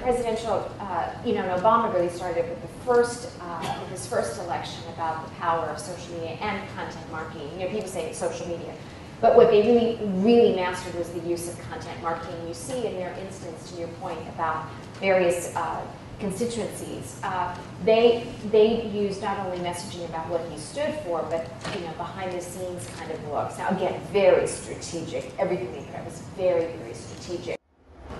presidential, you know, and Obama really started with his first election about the power of social media and content marketing. You know, people say social media, but what they really mastered was the use of content marketing. You see in their instance, to your point about various constituencies, they used not only messaging about what he stood for, but you know, behind the scenes kind of looks. Now again, very strategic. Everything they put out was very strategic.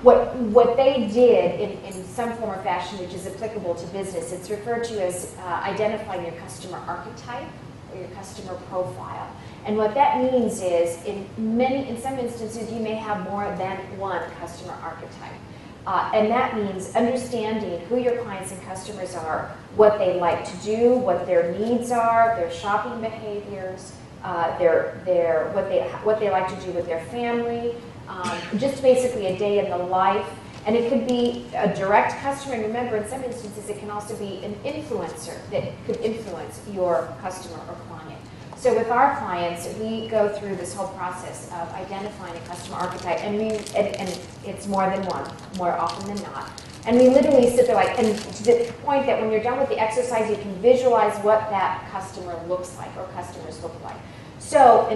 What they did in some form or fashion, which is applicable to business, it's referred to as identifying your customer archetype or your customer profile. And what that means is, in some instances, you may have more than one customer archetype. And that means understanding who your clients and customers are, what they like to do, what their needs are, their shopping behaviors, what they like to do with their family, just basically a day in the life. And it could be a direct customer, and remember, in some instances, it can also be an influencer that could influence your customer or client. So with our clients, we go through this whole process of identifying a customer archetype, and it's more than one, more often than not. And we literally sit there and to the point that when you're done with the exercise, you can visualize what that customer looks like or customers look like. So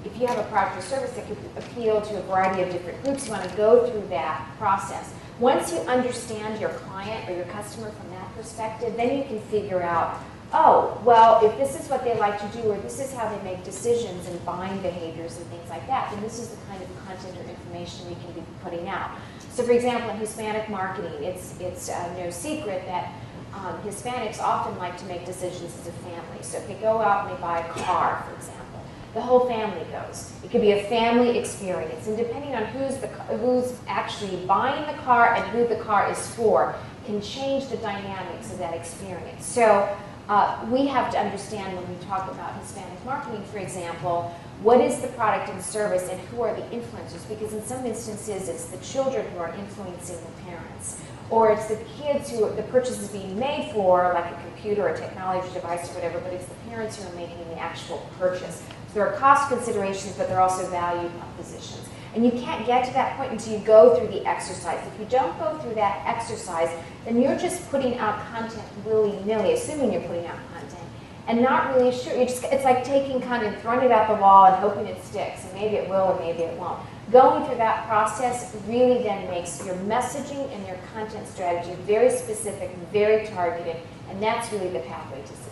if you have a product or service that could appeal to a variety of different groups, you want to go through that process. Once you understand your client or your customer from that perspective, then you can figure out, oh, well, if this is what they like to do, or this is how they make decisions and buying behaviors and things like that, then this is the kind of content or information we can be putting out. So for example, in Hispanic marketing, it's no secret that Hispanics often like to make decisions as a family. So if they go out and they buy a car, for example, the whole family goes. It could be a family experience, and depending on who's actually buying the car and who the car is for, can change the dynamics of that experience. So we have to understand when we talk about Hispanic marketing, for example, what is the product and service and who are the influencers? Because in some instances, it's the children who are influencing the parents, or it's the kids who the purchase is being made for, like a computer or a technology device or whatever, but it's the parents who are making the actual purchase. So there are cost considerations, but there are also value propositions. And you can't get to that point until you go through the exercise. If you don't go through that exercise, then you're just putting out content willy-nilly, assuming you're putting out content, and not really sure. It's like taking content, throwing it out the wall and hoping it sticks, and maybe it will or maybe it won't. Going through that process really then makes your messaging and your content strategy very specific, very targeted, and that's really the pathway to success.